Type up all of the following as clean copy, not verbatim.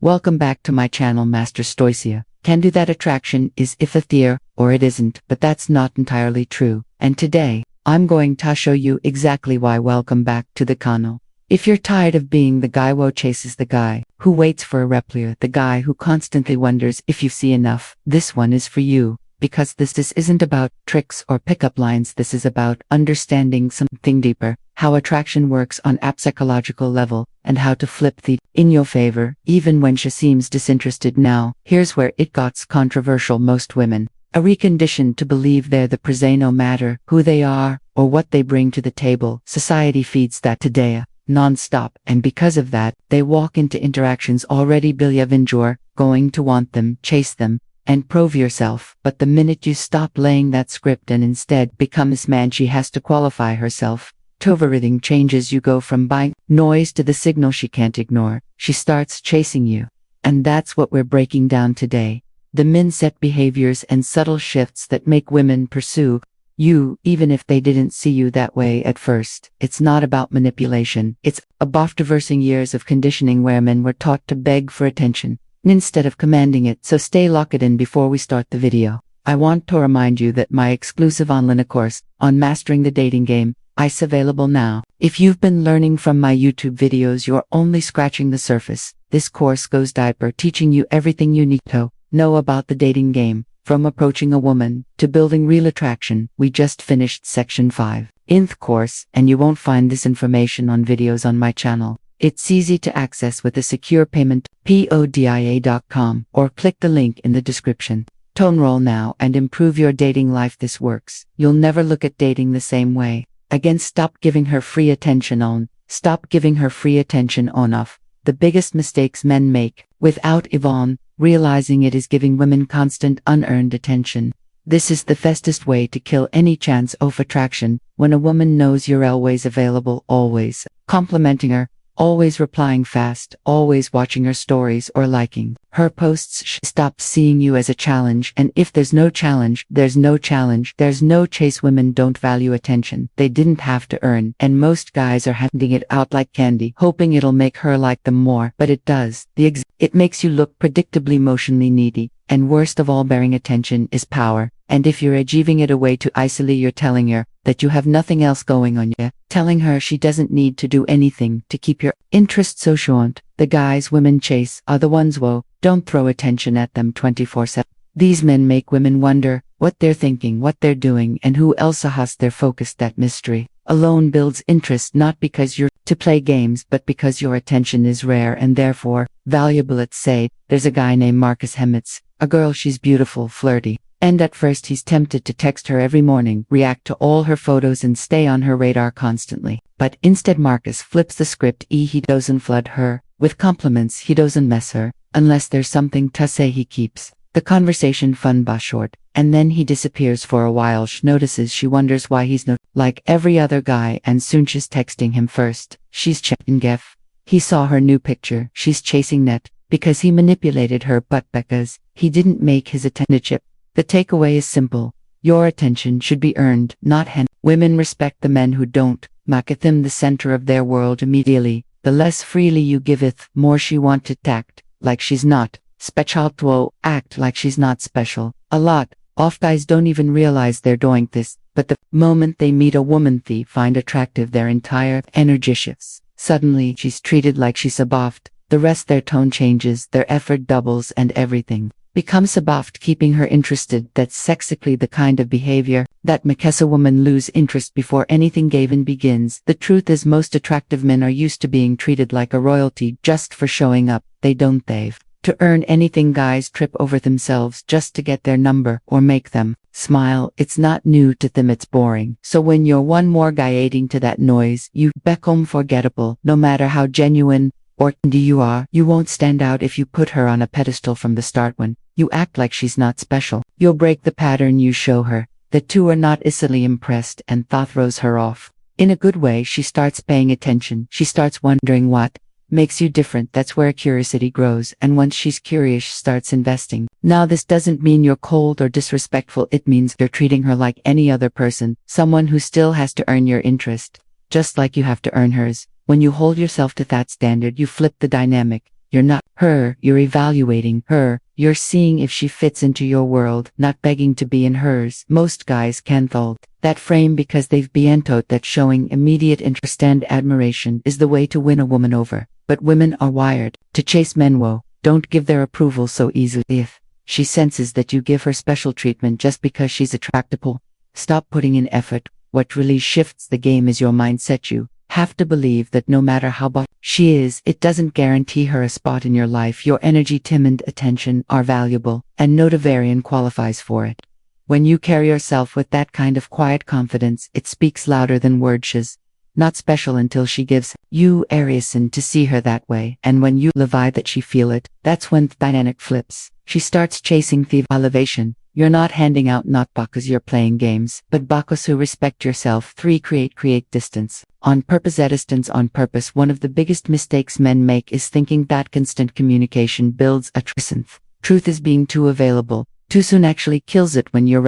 Welcome back to my channel, Master Stoicia. Can do that attraction is if a theory or it isn't, but that's not entirely true. And today, I'm going to show you exactly why. Welcome back to the channel. If you're tired of being the guy who chases the guy who waits for a reply, the guy who constantly wonders if you see enough, this one is for you. Because this isn't about tricks or pickup lines, this is about understanding something deeper, how attraction works on a psychological level, and how to flip the in your favor, even when she seems disinterested. Now, here's where it gets controversial. Most women are reconditioned to believe they're the prize no matter who they are or what they bring to the table. Society feeds that today non-stop, and because of that, they walk into interactions already believing you're going to want them, chase them, and prove yourself. But the minute you stop laying that script and instead become this man she has to qualify herself, everything changes. You go from buying noise to the signal she can't ignore. She starts chasing you. And that's what we're breaking down today. The mindset, behaviors, and subtle shifts that make women pursue you even if they didn't see you that way at first. It's not about manipulation. It's about reversing years of conditioning where men were taught to beg for attention instead of commanding it. So stay locked in. Before we start the video, I want to remind you that my exclusive online course on mastering the dating game is available now. If you've been learning from my YouTube videos, you're only scratching the surface. This course goes deeper, teaching you everything you need to know about the dating game, from approaching a woman to building real attraction. We just finished section 5 in the course, and you won't find this information on videos on my channel. It's easy to access with a secure payment, podia.com, or click the link in the description. Enroll now and improve your dating life. This works. You'll never look at dating the same way again. Stop giving her free attention on. Stop giving her free attention on off. The biggest mistakes men make, without even realizing it, is giving women constant unearned attention. This is the fastest way to kill any chance of attraction. When a woman knows you're always available, always complimenting her, always replying fast, always watching her stories or liking her posts, she stops seeing you as a challenge. And if there's no challenge, there's no challenge, there's no chase. Women don't value attention they didn't have to earn, and most guys are handing it out like candy, hoping it'll make her like them more. But it does. It makes you look predictably emotionally needy. And worst of all, bearing attention is power. And if you're giving it away too easily, you're telling her that you have nothing else going on. You're telling her she doesn't need to do anything to keep your interest. So short. The guys women chase are the ones who don't throw attention at them 24/7. These men make women wonder what they're thinking, what they're doing, and who else has their focus. That mystery alone builds interest, not because you're to play games, but because your attention is rare and therefore valuable. Let's say there's a guy named Marcus Hemitz, a girl, she's beautiful, flirty, and at first he's tempted to text her every morning, react to all her photos, and stay on her radar constantly. But instead Marcus flips the script. He doesn't flood her with compliments, he doesn't mess her unless there's something to say. He keeps the conversation fun but short, and then he disappears for a while. She notices, she wonders why he's not like every other guy, and soon she's texting him first. She's checking Gef. He saw her new picture. She's chasing net because he manipulated her, but because he didn't make his attention chip. The takeaway is simple. Your attention should be earned, not handed. Women respect the men who don't make them the center of their world immediately. The less freely you giveth, more she want to act like she's not special, to act like she's not special. A lot of guys don't even realize they're doing this, but the moment they meet a woman they find attractive, their entire energy shifts. Suddenly she's treated like she's above the rest. Their tone changes, their effort doubles, and everything becomes above keeping her interested. That's exactly the kind of behavior that makes a woman lose interest before anything even begins. The truth is, most attractive men are used to being treated like a royalty just for showing up. They don't they've to earn anything. Guys trip over themselves just to get their number or make them smile. It's not new to them, it's boring. So when you're one more guy adding to that noise, you become forgettable. No matter how genuine or trendy you are, you won't stand out if you put her on a pedestal from the start. When you act like she's not special, you'll break the pattern. You show her that you are not easily impressed, and that throws her off. In a good way, she starts paying attention. She starts wondering what makes you different. That's where curiosity grows, and once she's curious, she starts investing. Now, this doesn't mean you're cold or disrespectful. It means you're treating her like any other person, someone who still has to earn your interest, just like you have to earn hers. When you hold yourself to that standard, you flip the dynamic. You're not her, you're evaluating her, you're seeing if she fits into your world, not begging to be in hers. Most guys can't hold that frame because they've been taught that showing immediate interest and admiration is the way to win a woman over. But women are wired to chase men. Don't give their approval so easily. If she senses that you give her special treatment just because she's attractable, stop putting in effort. What really shifts the game is your mindset. You have to believe that no matter how bad she is, it doesn't guarantee her a spot in your life. Your energy, time, and attention are valuable, and no Varian qualifies for it. When you carry yourself with that kind of quiet confidence, it speaks louder than words. She's not special until she gives you a reason to see her that way, and when you levi that she feel it, that's when the dynamic flips. She starts chasing the elevation. You're not handing out not because you're playing games, but because you respect yourself. 3. Create distance. On purpose. Distance on purpose. One of the biggest mistakes men make is thinking that constant communication builds a trust. Truth is being too available. Too soon actually kills it. When you're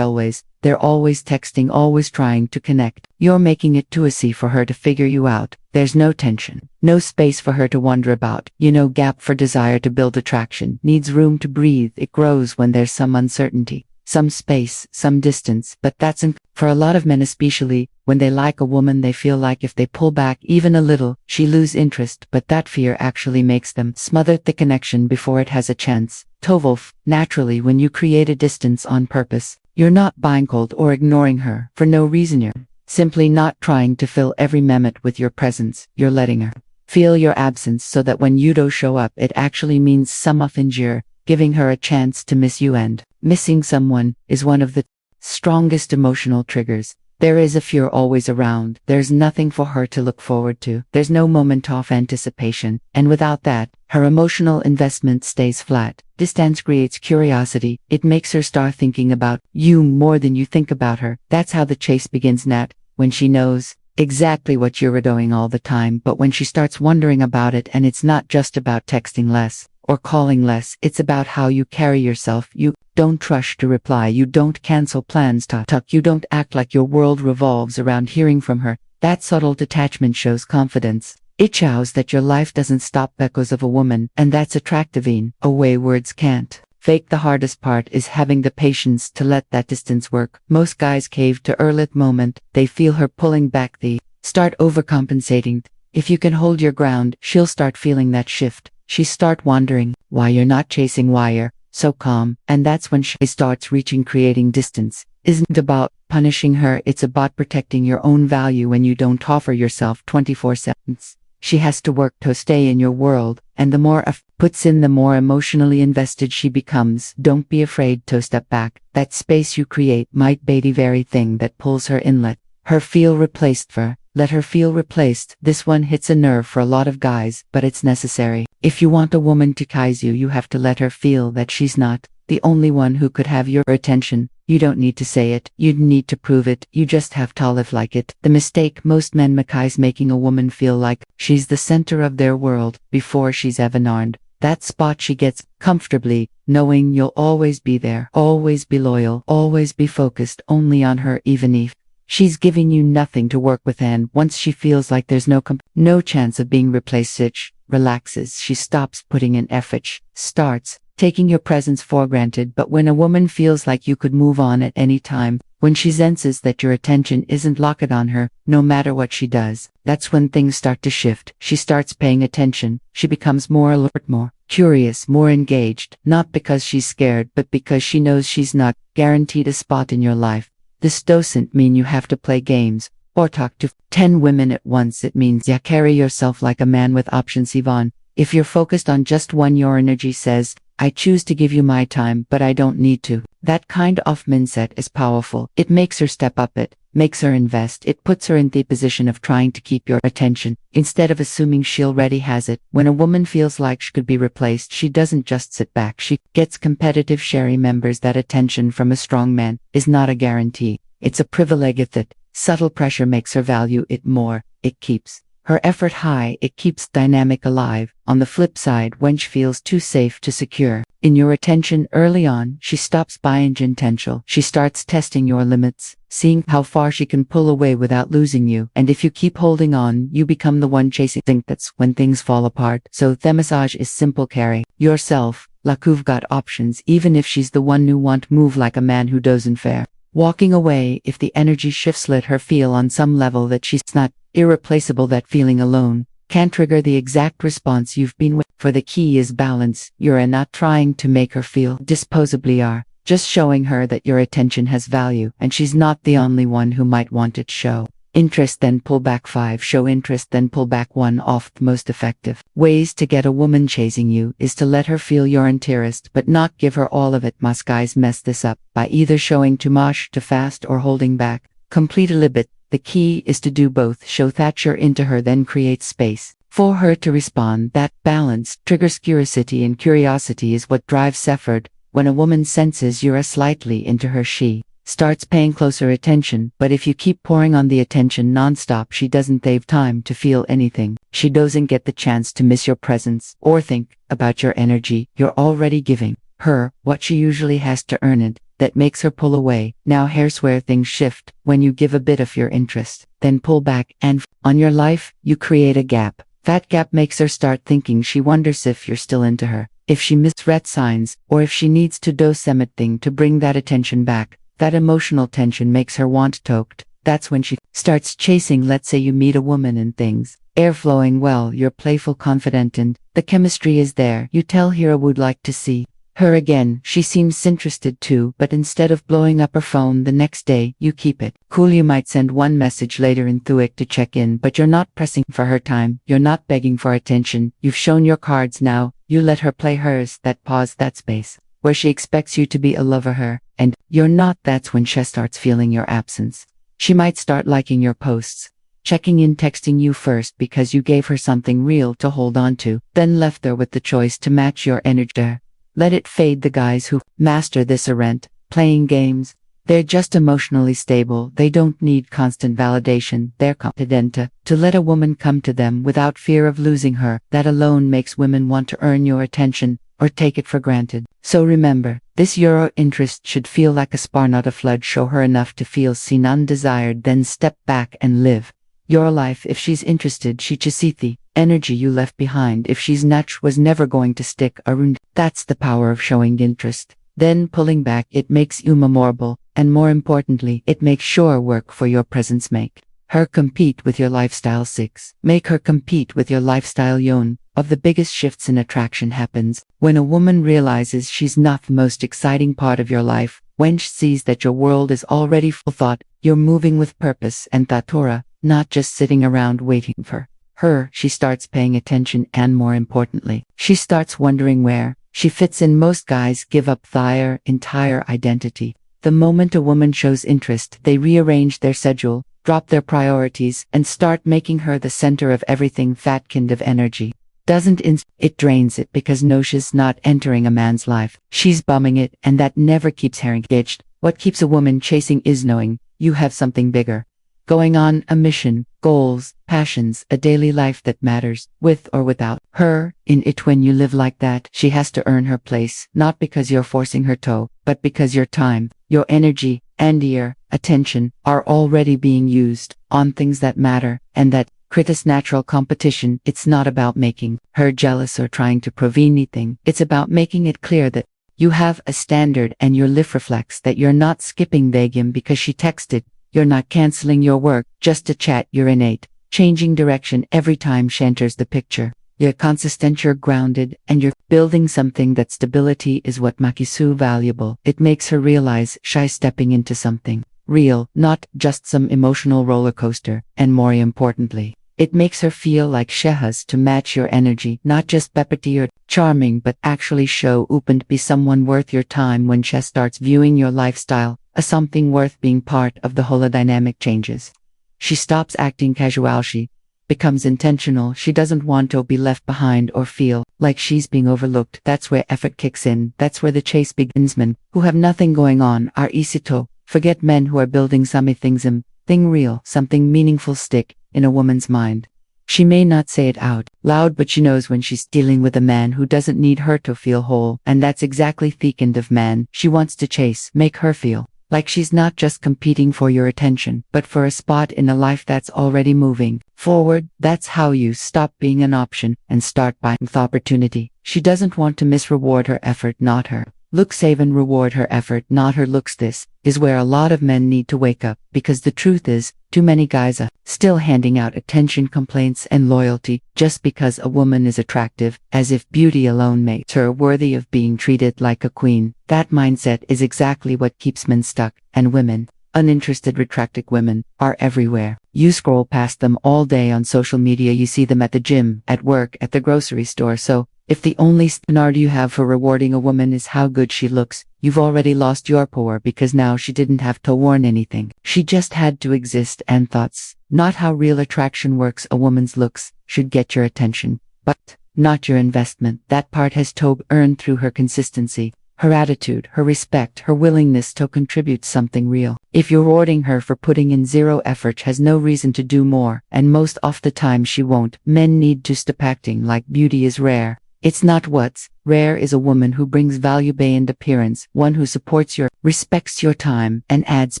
they're always texting, always trying to connect. You're making it too easy for her to figure you out. There's no tension, no space for her to wonder about. Gap for desire to build attraction needs room to breathe. It grows when there's some uncertainty, some space, some distance. But that's for a lot of men, especially when they like a woman, they feel like if they pull back even a little, she lose interest. But that fear actually makes them smother the connection before it has a chance. Tovolf, naturally, when you create a distance on purpose, you're not being cold or ignoring her for no reason. You're simply not trying to fill every moment with your presence. You're letting her feel your absence so that when you don't show up, it actually means some things. You're giving her a chance to miss you, and missing someone is one of the strongest emotional triggers. There is a fear always around. There's nothing for her to look forward to. There's no moment of anticipation. And without that, her emotional investment stays flat. Distance creates curiosity. It makes her start thinking about you more than you think about her. That's how the chase begins. Nat, when she knows exactly what you're doing all the time, but when she starts wondering about it, and it's not just about texting less or calling less, it's about how you carry yourself. You don't rush to reply. You don't cancel plans. You don't act like your world revolves around hearing from her. That subtle detachment shows confidence. It shows that your life doesn't stop because of a woman, and that's attractive in a way words can't fake. The hardest part is having the patience to let that distance work. Most guys cave to early moment they feel her pulling back. They start overcompensating. If you can hold your ground, she'll start feeling that shift. She start wondering why you're not chasing, why you're so calm, and that's when she starts reaching. Creating distance isn't about punishing her, it's about protecting your own value. When you don't offer yourself 24/7, she has to work to stay in your world, and the more puts in, the more emotionally invested she becomes. Don't be afraid to step back. That space you create might be the very thing that pulls her in. Let her feel replaced. Let her feel replaced. This one hits a nerve for a lot of guys, but it's necessary. If you want a woman to kiss you, you have to let her feel that she's not the only one who could have your attention. You don't need to say it, you need to prove it, you just have to live like it. The mistake most men make is making a woman feel like she's the center of their world before she's ever earned that spot. She gets comfortably, knowing you'll always be there, always be loyal, always be focused only on her, even if she's giving you nothing to work with. And once she feels like there's no chance of being replaced, it relaxes. She stops putting in effort, starts taking your presence for granted. But when a woman feels like you could move on at any time, when she senses that your attention isn't locked on her, no matter what she does, that's when things start to shift. She starts paying attention. She becomes more alert, more curious, more engaged, not because she's scared, but because she knows she's not guaranteed a spot in your life. This doesn't mean you have to play games or talk to 10 women at once. It means you carry yourself like a man with options. Yvonne, if you're focused on just one, your energy says, I choose to give you my time, but I don't need to. That kind of mindset is powerful. It makes her step up. It makes her invest. It puts her in the position of trying to keep your attention instead of assuming she already has it. When a woman feels like she could be replaced, she doesn't just sit back. She gets competitive. She remembers that attention from a strong man is not a guarantee. It's a privilege. That subtle pressure makes her value it more. It keeps Her effort high, it keeps dynamic alive. On the flip side, wench feels too safe to secure. In your attention early on, she stops buying intentional. She starts testing your limits, seeing how far she can pull away without losing you. And if you keep holding on, you become the one chasing. That's when things fall apart. So the message is simple: carry yourself like you've got options, even if she's the one who won't move like a man who doesn't fare. Walking away if the energy shifts, let her feel on some level that she's not irreplaceable. That feeling alone can trigger the exact response you've been with. For the key is balance. You're not trying to make her feel disposably, are just showing her that your attention has value, and she's not the only one who might want it. Show interest, then pull back 5. Show interest, then pull back 1. Off the most effective ways to get a woman chasing you is to let her feel your interest, but not give her all of it. Most guys mess this up by either showing too much too fast or holding back complete a little bit. The key is to do both. Show that you're into her, then create space for her to respond. That balance triggers curiosity, and curiosity is what drives effort. When a woman senses you're slightly into her, she starts paying closer attention. But if you keep pouring on the attention nonstop, she doesn't have time to feel anything. She doesn't get the chance to miss your presence or think about your energy. You're already giving her what she usually has to earn it. That makes her pull away. Now here's where things shift. When you give a bit of your interest, then pull back, and on your life, you create a gap. That gap makes her start thinking. She wonders if you're still into her, if she missed red signs, or if she needs to do something to bring that attention back. That emotional tension makes her want talked. That's when she starts chasing. Let's say you meet a woman and things air flowing well, you're playful, confident, and the chemistry is there. You tell her would like to see her again. She seems interested too, but instead of blowing up her phone the next day, you keep it cool. You might send one message later in Stoic to check in, but you're not pressing for her time. You're not begging for attention. You've shown your cards. Now you let her play hers. That pause, that space where she expects you to be a lover her, and you're not. That's when she starts feeling your absence. She might start liking your posts, checking in, texting you first because you gave her something real to hold on to, then left her with the choice to match your energy. Let it fade. The guys who master this aren't playing games. They're just emotionally stable. They don't need constant validation. They're competent to let a woman come to them without fear of losing her. That alone makes women want to earn your attention or take it for granted. So remember, this Euro interest should feel like a spark, not a flood. Show her enough to feel seen, undesired, then step back and live your life. If she's interested, she just see the energy you left behind. If she's not, was never going to stick around. That's the power of showing interest, then pulling back. It makes you memorable, and more importantly, it makes sure work for your presence. Make her compete with your lifestyle. 6. Make her compete with your lifestyle. One of the biggest shifts in attraction happens when a woman realizes she's not the most exciting part of your life. When she sees that your world is already full thought, you're moving with purpose and Tatora, not just sitting around waiting for her. She starts paying attention, and more importantly, she starts wondering where she fits in. Most guys give up their entire identity. The moment a woman shows interest, they rearrange their schedule, drop their priorities, and start making her the center of everything. That kind of energy doesn't it drains it, because no, she's not entering a man's life, she's bumming it, and that never keeps her engaged. What keeps a woman chasing is knowing you have something bigger going on, a mission, goals, passions, a daily life that matters, with or without her in it. When you live like that, she has to earn her place, not because you're forcing her to, but because your time, your energy, and your attention are already being used on things that matter, and that creates natural competition. It's not about making her jealous or trying to prove anything. It's about making it clear that you have a standard, and your life reflects that. You're not skipping the game because she texted. You're not canceling your work just to chat. You're innate, changing direction every time she enters the picture. You're consistent, you're grounded, and you're building something. That stability is what makes you so valuable. It makes her realize she's stepping into something real, not just some emotional roller coaster. And more importantly, it makes her feel like she has to match your energy, not just peppity or charming, but actually show up and be someone worth your time. When she starts viewing your lifestyle as something worth being part of, the whole dynamic changes. She stops acting casual. She becomes intentional. She doesn't want to be left behind or feel like she's being overlooked. That's where effort kicks in. That's where the chase begins. Men who have nothing going on are easy to forget. Men who are building something real, something meaningful stick in a woman's mind. She may not say it out loud, but she knows when she's dealing with a man who doesn't need her to feel whole, and that's exactly the kind of man she wants to chase. Make her feel like she's not just competing for your attention, but for a spot in a life that's already moving forward. That's how you stop being an option and start buying the opportunity. She doesn't want to misreward her effort, not her looks, even reward her effort, not her looks. This is where a lot of men need to wake up, because the truth is, too many guys are still handing out attention, complaints, and loyalty just because a woman is attractive, as if beauty alone makes her worthy of being treated like a queen. That mindset is exactly what keeps men stuck, and women, uninterested, retracted women, are everywhere. You scroll past them all day on social media, you see them at the gym, at work, at the grocery store. So, if the only standard you have for rewarding a woman is how good she looks, you've already lost your power, because now she didn't have to warn anything. She just had to exist. And thoughts, not how real attraction works. A woman's looks should get your attention, but not your investment. That part has to earned through her consistency, her attitude, her respect, her willingness to contribute something real. If you're rewarding her for putting in zero effort, she has no reason to do more, and most of the time she won't. Men need to stop acting like beauty is rare. It's not. What's rare is a woman who brings value beyond appearance, one who supports your, respects your time, and adds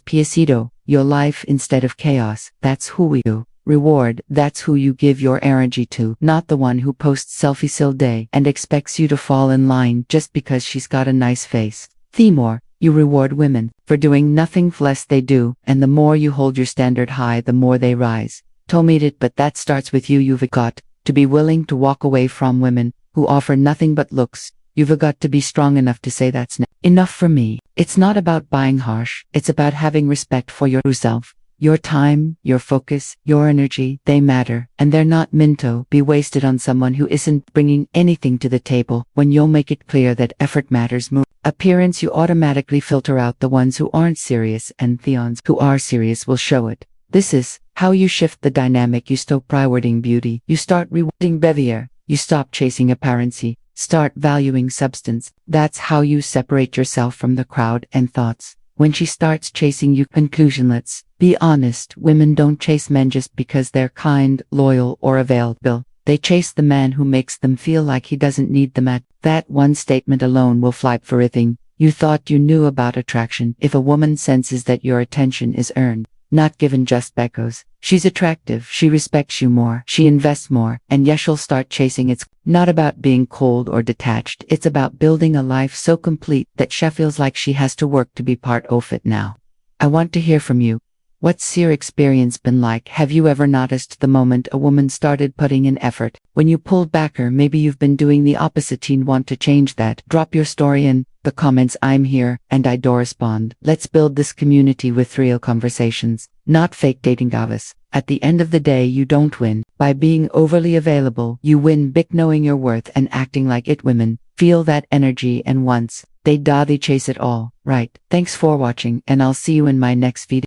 piecito, your life instead of chaos. That's who you reward. That's who you give your energy to, not the one who posts selfies all day and expects you to fall in line just because she's got a nice face. The more you reward women for doing nothing less they do, and the more you hold your standard high, the more they rise to meet it. But that starts with you. You've got to be willing to walk away from women who offer nothing but looks. You've got to be strong enough to say that's enough for me. It's not about buying harsh, it's about having respect for yourself. Your time, your focus, your energy, they matter, and they're not meant to be wasted on someone who isn't bringing anything to the table. When you'll make it clear that effort matters more appearance, you automatically filter out the ones who aren't serious, and the ones who are serious will show it. This is how you shift the dynamic. You stop rewarding beauty, you start rewarding behavior. You stop chasing apparency, start valuing substance. That's how you separate yourself from the crowd and thoughts. When she starts chasing you, conclusion. Let's be honest, women don't chase men just because they're kind, loyal, or available. They chase the man who makes them feel like he doesn't need them. At that one statement alone will flip for everything you thought you knew about attraction. If a woman senses that your attention is earned, not given just because she's attractive, she respects you more, she invests more, and yes, she'll start chasing. It's not about being cold or detached, it's about building a life so complete that she feels like she has to work to be part of it. Now, I want to hear from you. What's your experience been like? Have you ever noticed the moment a woman started putting in effort, when you pulled back, or maybe you've been doing the opposite and want to change that? Drop your story in the comments. I'm here, and I do respond. Let's build this community with real conversations, not fake dating gavis. At the end of the day, you don't win by being overly available. You win big knowing your worth and acting like it. Women feel that energy, and once they chase it all. Right. Thanks for watching, and I'll see you in my next video.